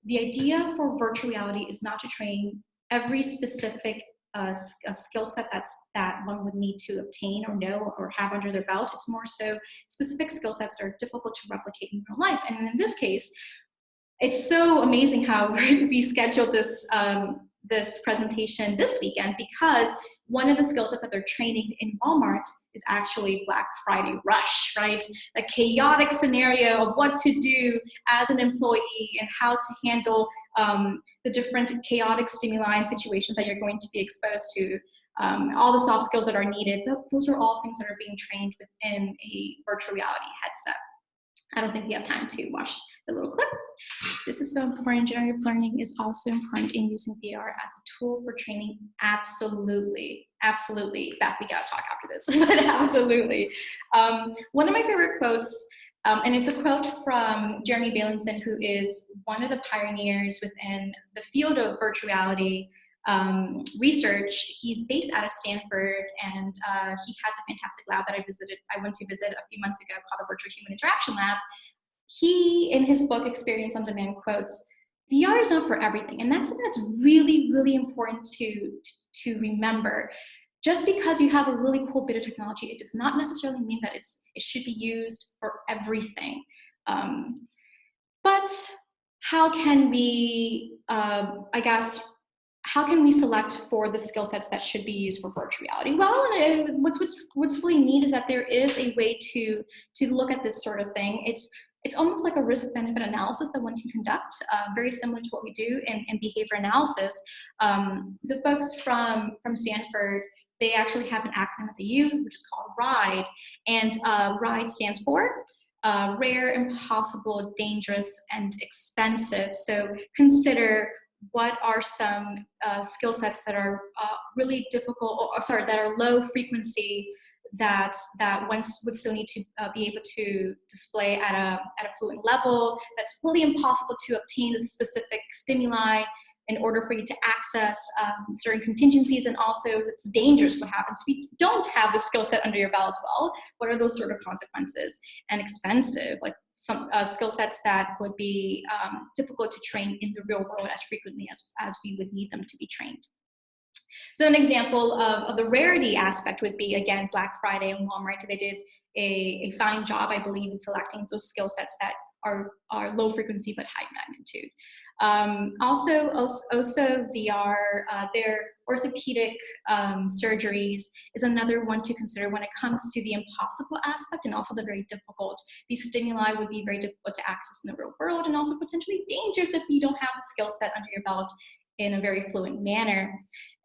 The idea for virtual reality is not to train every specific a skill set that one would need to obtain or know or have under their belt. It's more so specific skill sets that are difficult to replicate in real life. And in this case, it's so amazing how we scheduled this this presentation this weekend, because one of the skill sets that they're training in Walmart is actually Black Friday rush, right? A chaotic scenario of what to do as an employee and how to handle the different chaotic stimuli and situations that you're going to be exposed to. All the soft skills that are needed, those are all things that are being trained within a virtual reality headset. I don't think we have time to watch the little clip. This is so important. Generative learning is also important in using VR as a tool for training. Absolutely, absolutely. Beth, we gotta talk after this, but absolutely. One of my favorite quotes, and it's a quote from Jeremy Bailenson, who is one of the pioneers within the field of virtual reality research. He's based out of Stanford, and he has a fantastic lab that I went to visit a few months ago called the Virtual Human Interaction Lab. He, in his book, Experience on Demand, quotes, VR is not for everything. And that's something that's really, really important to remember. Just because you have a really cool bit of technology, it does not necessarily mean that it should be used for everything. But how can we, how can we select for the skill sets that should be used for virtual reality? Well, and what's really neat is that there is a way to look at this sort of thing. It's almost like a risk-benefit analysis that one can conduct, very similar to what we do in behavior analysis. The folks from Stanford, they actually have an acronym that they use, which is called RIDE, and RIDE stands for rare, impossible, dangerous, and expensive. So consider what are some skill sets that are really difficult, that are low frequency, that one would still need to be able to display at a fluent level, that's really impossible to obtain the specific stimuli in order for you to access certain contingencies, and also it's dangerous. What happens if you don't have the skill set under your belt? Well, what are those sort of consequences? And expensive, like some skill sets that would be difficult to train in the real world as frequently as we would need them to be trained. So an example of the rarity aspect would be, again, Black Friday and Walmart. They did a fine job, I believe, in selecting those skill sets that are low frequency but high magnitude. Also VR, their orthopedic surgeries is another one to consider when it comes to the impossible aspect and also the very difficult. These stimuli would be very difficult to access in the real world, and also potentially dangerous if you don't have the skill set under your belt in a very fluent manner.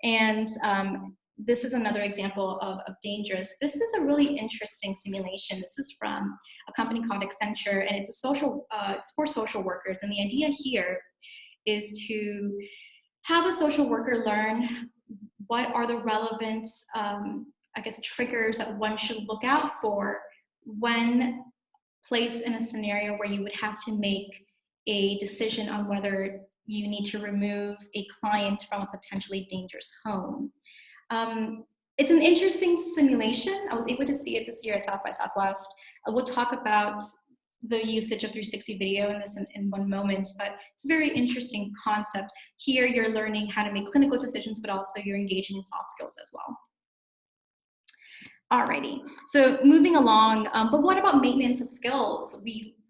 And this is another example of dangerous. This is a really interesting simulation. This is from a company called Accenture, and it's for social workers. And the idea here is to have a social worker learn what are the relevant, triggers that one should look out for when placed in a scenario where you would have to make a decision on whether you need to remove a client from a potentially dangerous home. It's an interesting simulation. I was able to see it this year at South by Southwest. We'll talk about the usage of 360 video in this in one moment, but it's a very interesting concept. Here you're learning how to make clinical decisions, but also you're engaging in soft skills as well. Alrighty, so moving along, but what about maintenance of skills?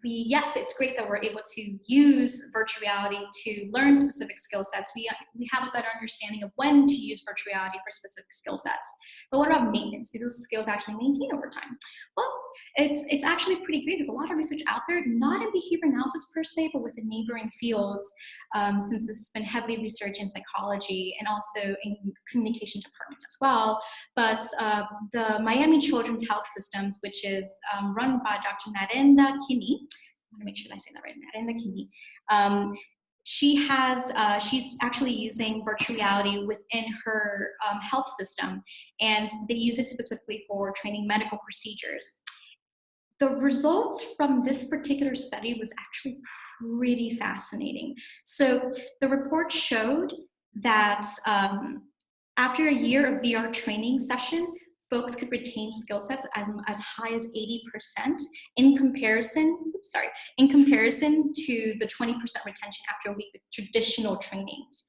Yes, it's great that we're able to use virtual reality to learn specific skill sets. We have a better understanding of when to use virtual reality for specific skill sets. But what about maintenance? Do those skills actually maintain over time? Well, it's actually pretty great. There's a lot of research out there, not in behavior analysis per se, but within neighboring fields, since this has been heavily researched in psychology and also in communication departments as well. But the Miami Children's Health Systems, which is run by Dr. Narendra Kinney, I want to make sure that I say that right, Narendra Kinney. She's actually using virtual reality within her health system, and they use it specifically for training medical procedures. The results from this particular study was actually pretty fascinating. So the report showed that after a year of VR training session, folks could retain skill sets as high as 80% in comparison to the 20% retention after a week of traditional trainings.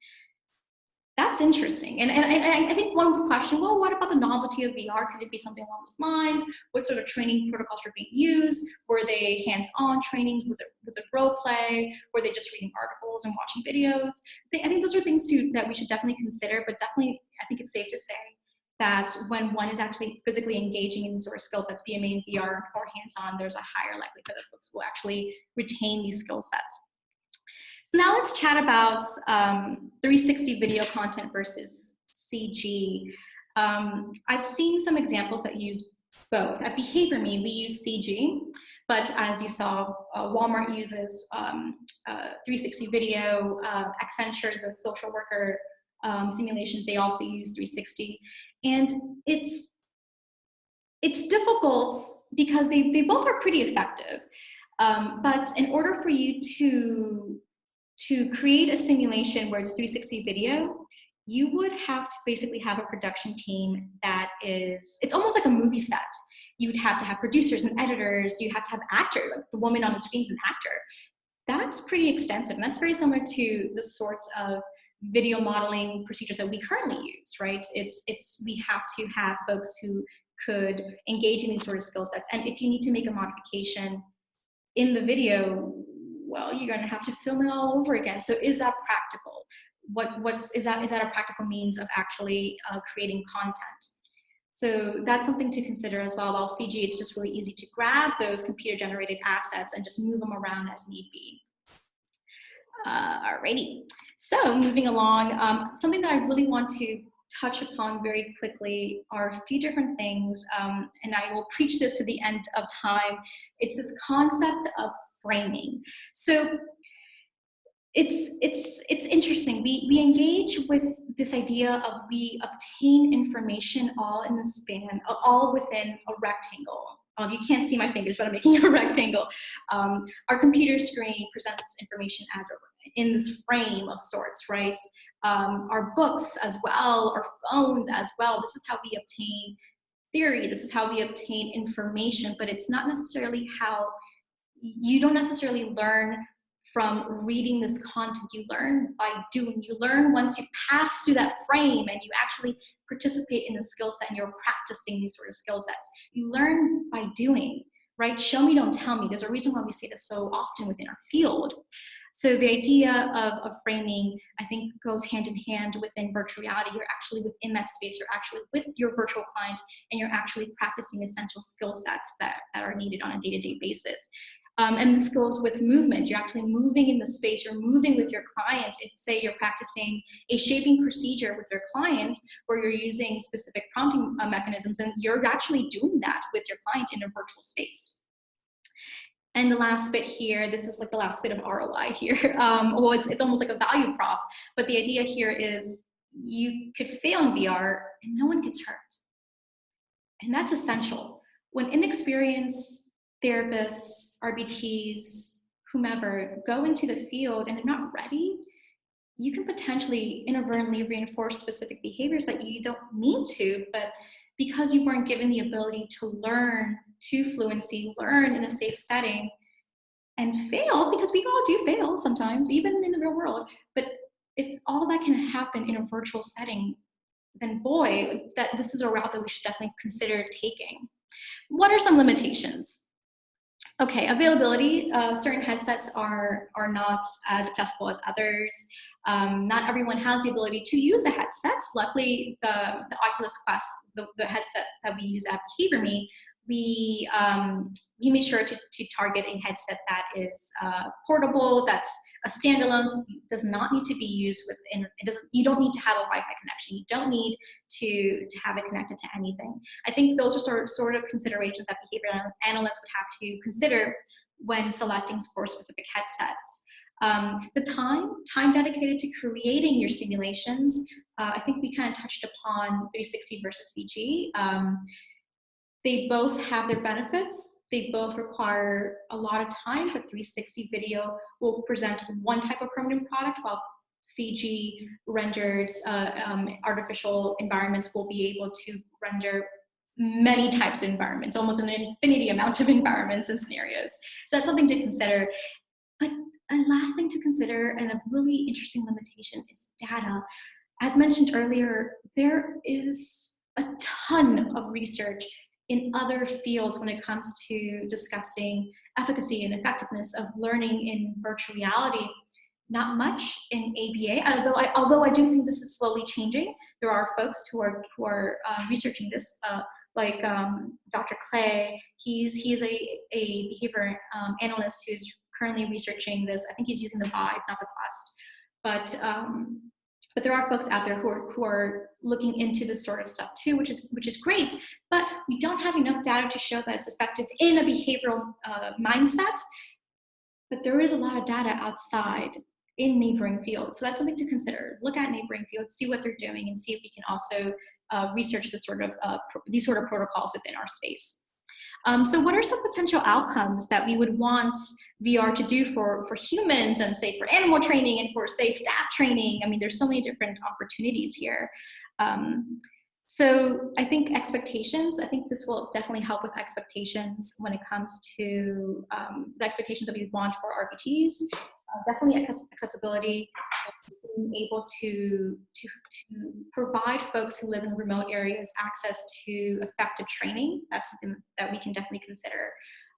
That's interesting. And I think one would question, well, what about the novelty of VR? Could it be something along those lines? What sort of training protocols were being used? Were they hands-on trainings? Was it role play? Were they just reading articles and watching videos? I think those are things that we should definitely consider, but definitely I think it's safe to say that when one is actually physically engaging in these sort of skill sets, be it in VR or hands-on, there's a higher likelihood that folks will actually retain these skill sets. So now let's chat about 360 video content versus CG. I've seen some examples that use both. At Behavior Me, we use CG, but as you saw, Walmart uses 360 video. Accenture, the social worker simulations, they also use 360. And it's difficult because they both are pretty effective. But in order for you to create a simulation where it's 360 video, you would have to basically have a production team that it's almost like a movie set. You would have to have producers and editors. You have to have actors, like the woman on the screen is an actor. That's pretty extensive, and that's very similar to the sorts of video modeling procedures that we currently use, right? We have to have folks who could engage in these sort of skill sets. And if you need to make a modification in the video, well, you're going to have to film it all over again. So is that practical? Is that a practical means of actually creating content? So that's something to consider as well. While CG, it's just really easy to grab those computer-generated assets and just move them around as need be. Alrighty. So moving along, something that I really want to touch upon very quickly are a few different things, and I will preach this to the end of time. It's this concept of framing. So it's interesting. We engage with this idea of we obtain information all in the span, all within a rectangle. You can't see my fingers, but I'm making a rectangle. Our computer screen presents information as in this frame of sorts, right? Our books as well, our phones as well. This is how we obtain theory. This is how we obtain information, but it's not necessarily how, you don't necessarily learn from reading this content. You learn by doing. You learn once you pass through that frame and you actually participate in the skill set and you're practicing these sort of skill sets. You learn by doing, right? Show me, don't tell me. There's a reason why we say this so often within our field. So the idea of framing, I think, goes hand in hand within virtual reality. You're actually within that space. You're actually with your virtual client, and you're actually practicing essential skill sets that are needed on a day-to-day basis. And this goes with movement. You're actually moving in the space. You're moving with your client. If, say, you're practicing a shaping procedure with your client where you're using specific prompting mechanisms, and you're actually doing that with your client in a virtual space. And the last bit here, this is like the last bit of ROI here. Well, it's almost like a value prop, but the idea here is you could fail in VR and no one gets hurt. And that's essential. When inexperienced therapists, RBTs, whomever go into the field and they're not ready, you can potentially inadvertently reinforce specific behaviors that you don't need to, but because you weren't given the ability to learn to fluency, learn in a safe setting, and fail, because we all do fail sometimes, even in the real world. But if all that can happen in a virtual setting, then boy, that this is a route that we should definitely consider taking. What are some limitations? Okay, availability. Certain headsets are not as accessible as others. Not everyone has the ability to use a headset. Luckily, the Oculus Quest, the headset that we use at BehaviorMe, we made sure to target a headset that is portable, that's a standalone, so does not need to be used within, you don't need to have a Wi-Fi connection. You don't need to have it connected to anything. I think those are sort of considerations that behavior analysts would have to consider when selecting for specific headsets. The time dedicated to creating your simulations, I think we kind of touched upon 360 versus CG. They both have their benefits. They both require a lot of time, but 360 video will present one type of permanent product, while CG rendered artificial environments will be able to render many types of environments, almost an infinity amount of environments and scenarios. So that's something to consider. But a last thing to consider, and a really interesting limitation, is data. As mentioned earlier, there is a ton of research in other fields when it comes to discussing efficacy and effectiveness of learning in virtual reality. Not much in ABA, although I do think this is slowly changing. There are folks who are researching this, like Dr. Clay. He is a behavior analyst who's currently researching this. I think he's using the Vive, not the Quest, but there are folks out there who are looking into this sort of stuff too, which is great. But we don't have enough data to show that it's effective in a behavioral mindset. But there is a lot of data outside in neighboring fields, so that's something to consider. Look at neighboring fields, see what they're doing, and see if we can also research these sort of protocols within our space. So what are some potential outcomes that we would want VR to do for humans, and say for animal training, and for say staff training? I mean, there's so many different opportunities here. So I think expectations, I think this will definitely help with expectations when it comes to the expectations that we want for RPTs. Definitely accessibility, being able to provide folks who live in remote areas access to effective training. That's something that we can definitely consider.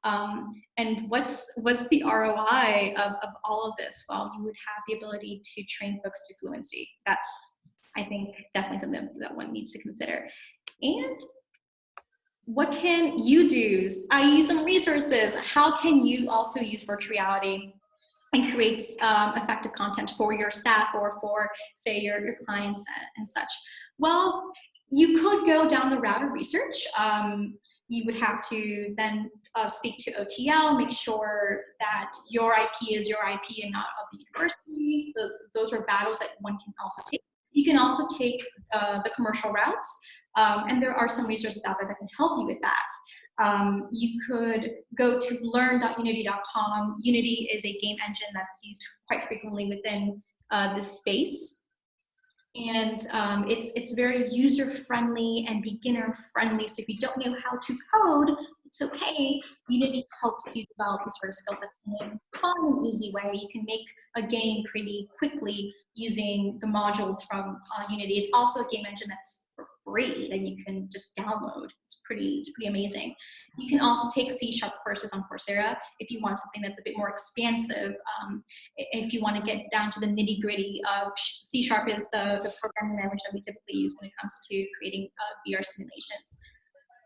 And what's the ROI of all of this? Well, you would have the ability to train folks to fluency. That's, I think, definitely something that one needs to consider. And what can you do, i.e. some resources? How can you also use virtual reality and create effective content for your staff or for, say, your clients and such? Well, you could go down the route of research. You would have to then speak to OTL, make sure that your IP is your IP and not of the universities. Those are battles that one can also take. You can also take the commercial routes, and there are some resources out there that can help you with that. You could go to learn.unity.com. Unity is a game engine that's used quite frequently within this space. And it's very user-friendly and beginner-friendly. So if you don't know how to code, it's okay. Unity helps you develop these sort of skill sets in a fun and easy way. You can make a game pretty quickly using the modules from Unity. It's also a game engine that's for free that you can just download. It's pretty amazing. You can also take C# courses on Coursera if you want something that's a bit more expansive. If you want to get down to the nitty gritty, C# is the programming language that we typically use when it comes to creating VR simulations.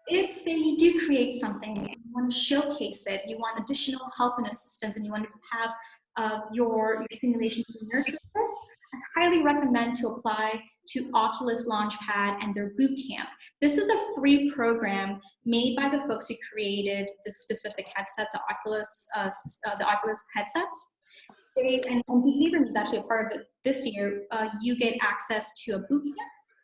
If, say, you do create something and you want to showcase it, you want additional help and assistance, and you want to have your simulation to nurture it, I highly recommend to apply to Oculus Launchpad and their bootcamp. This is a free program made by the folks who created this specific headset, the Oculus headsets. And BehaviorMe is actually a part of it this year. You get access to a bootcamp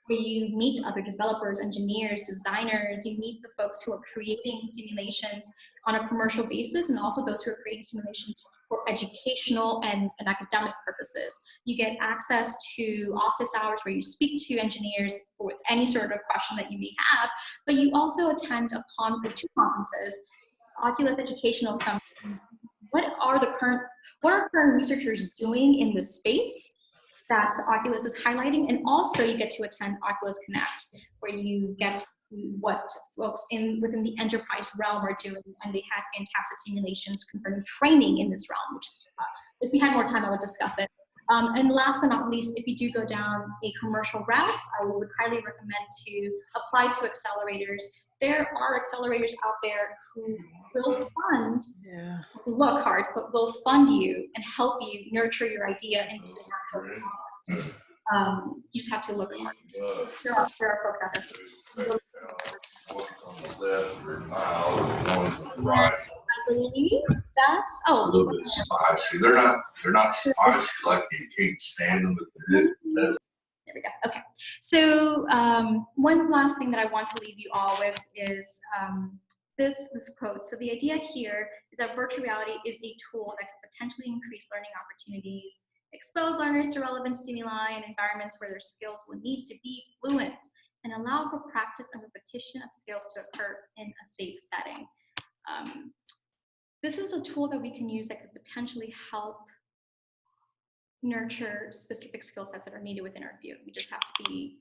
where you meet other developers, engineers, designers. You meet the folks who are creating simulations on a commercial basis, and also those who are creating simulations for educational and academic purposes. You get access to office hours where you speak to engineers for any sort of question that you may have, but you also attend two conferences, Oculus Educational Summit. What are current researchers doing in this space that Oculus is highlighting? And also you get to attend Oculus Connect, where you get to see what folks within the enterprise realm are doing, and they have fantastic simulations concerning training in this realm, which is, if we had more time, I would discuss it. And last but not least, if you do go down a commercial route, I would highly recommend to apply to accelerators. There are accelerators out there who will fund, look hard, but will fund you and help you nurture your idea into an actual product. You just have to look hard. There are folks out there. I believe that's, a little bit spicy. They're not spicy like you can't stand them, but there we go. Okay. So one last thing that I want to leave you all with is this quote. So the idea here is that virtual reality is a tool that can potentially increase learning opportunities, expose learners to relevant stimuli and environments where their skills will need to be fluent, and allow for practice and repetition of skills to occur in a safe setting. This is a tool that we can use that could potentially help nurture specific skill sets that are needed within our field. We just have to be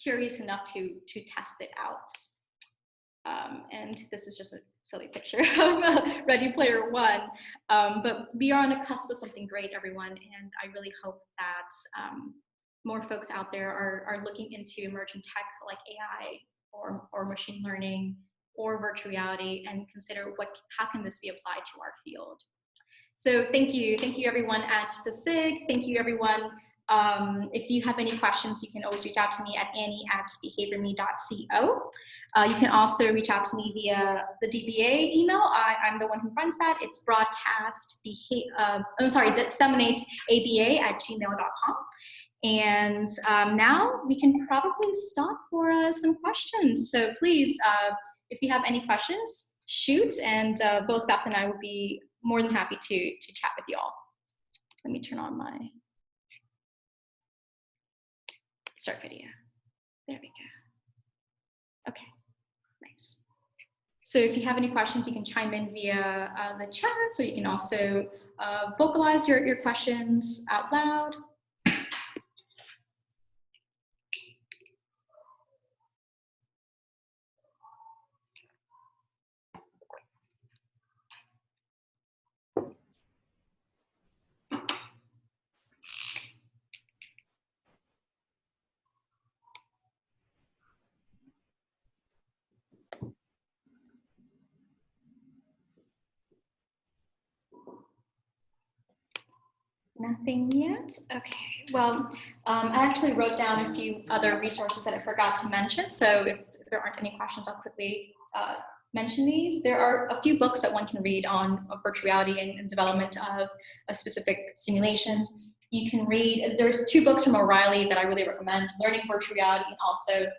curious enough to test it out. And this is just a silly picture of Ready Player One, but we are on the cusp of something great, everyone, and I really hope that more folks out there are looking into emerging tech like AI or machine learning or virtual reality, and consider how can this be applied to our field. So thank you everyone at the SIG. Thank you everyone. If you have any questions, you can always reach out to me at annie@behaviorme.co. You can also reach out to me via the DBA email. I'm the one who runs that. It's disseminateaba@gmail.com. And now we can probably stop for some questions. So please, if you have any questions, shoot, and both Beth and I would be more than happy to chat with you all. Let me turn on my start video. There we go. Okay, nice. So if you have any questions, you can chime in via the chat, or you can also vocalize your questions out loud. Nothing yet? Okay, well, I actually wrote down a few other resources that I forgot to mention, so if there aren't any questions, I'll quickly mention these. There are a few books that one can read on virtual reality and development of specific simulations. You can read, there are 2 books from O'Reilly that I really recommend, Learning Virtual Reality and also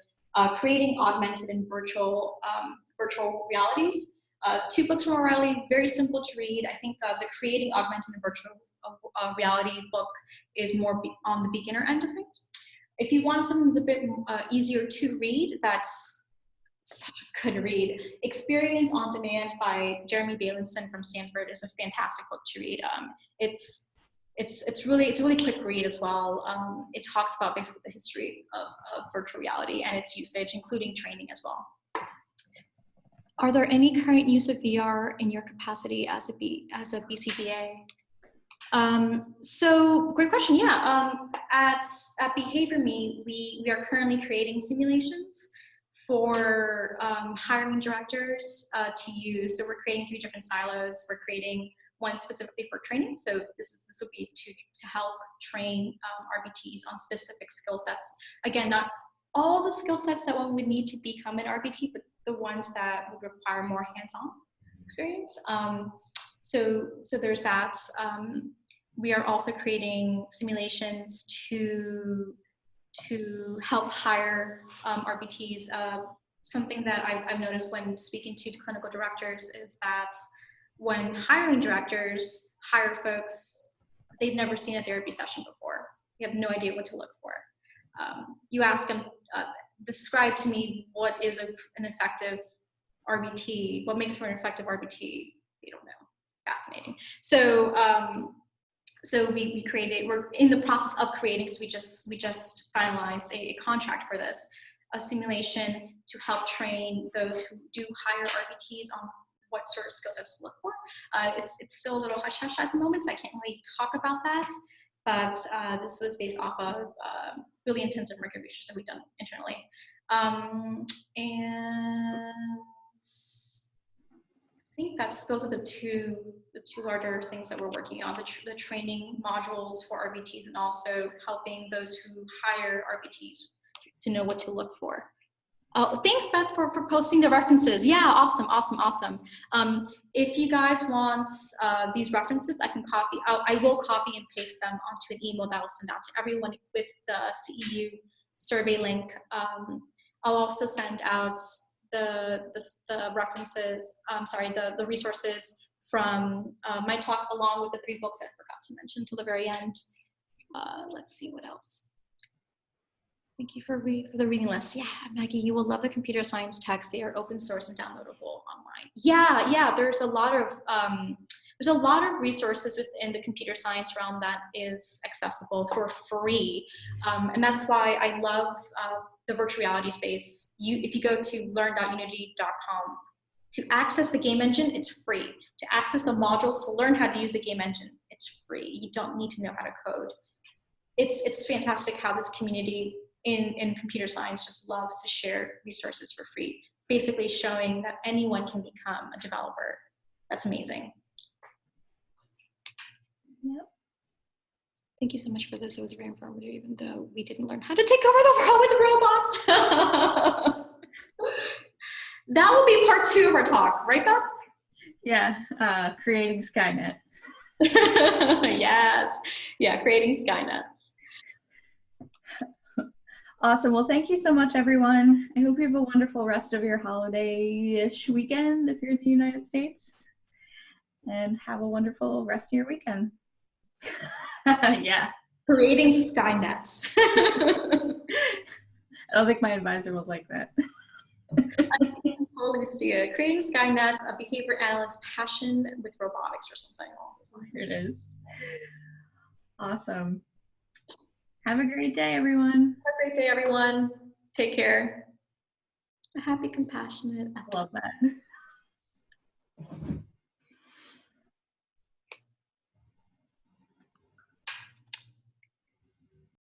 Creating Augmented and Virtual Realities. 2 books from O'Reilly, very simple to read. I think the Creating Augmented and Virtual Reality book is more on the beginner end of things. If you want something that's a bit easier to read, that's such a good read. Experience on Demand by Jeremy Bailenson from Stanford is a fantastic book to read. It's a really quick read as well. It talks about basically the history of virtual reality and its usage, including training as well. Are there any current use of VR in your capacity as a BCBA? So great question. Yeah, at BehaviorMe, we are currently creating simulations for hiring directors to use. So we're creating 3 different silos. We're creating one specifically for training. So this would be to help train RBTs on specific skill sets. Again, not all the skill sets that one would need to become an RBT, but the ones that would require more hands-on experience. So there's that. We are also creating simulations to help hire RBTs. Something that I've noticed when speaking to clinical directors is that when hiring directors hire folks. They've never seen a therapy session before. They have no idea what to look for. You ask them, describe to me what is an effective RBT, what makes for an effective RBT? They don't know. Fascinating. So, we created, we're in the process of creating, because we just finalized a contract for this, a simulation to help train those who do hire RBTs on what sort of skill sets to look for. It's still a little hush-hush at the moment, so I can't really talk about that, but this was based off of really intensive market research that we've done internally. And I think those are the two larger things that we're working on, the training modules for RBTs, and also helping those who hire RBTs to know what to look for. Oh, thanks, Beth, for posting the references. Yeah, awesome. If you guys want these references, I will copy and paste them onto an email that I'll send out to everyone with the CEU survey link. I'll also send out the references, the resources from my talk, along with the 3 books I forgot to mention till the very end. Let's see what else. Thank you for the reading list. Yeah, Maggie, you will love the computer science texts. They are open source and downloadable online. Yeah, there's a lot of resources within the computer science realm that is accessible for free, and that's why I love the virtual reality space. If you go to learn.unity.com to access the game engine, it's free. To access the modules to learn how to use the game engine, it's free. You don't need to know how to code. It's fantastic how this community in computer science just loves to share resources for free, basically showing that anyone can become a developer. That's amazing. Yep. Thank you so much for this. It was very informative, even though we didn't learn how to take over the world with robots. That will be part 2 of our talk, right, Beth? Yeah, creating Skynet. Yes, yeah, creating Skynets. Awesome. Well, thank you so much, everyone. I hope you have a wonderful rest of your holiday-ish weekend if you're in the United States. And have a wonderful rest of your weekend. Yeah. Creating Skynets. I don't think my advisor would like that. I can totally see it. Creating Skynets, a behavior analyst passion with robotics or something along those lines. Here it is. Awesome. Have a great day, everyone. Have a great day, everyone. Take care. A happy, compassionate. Love that.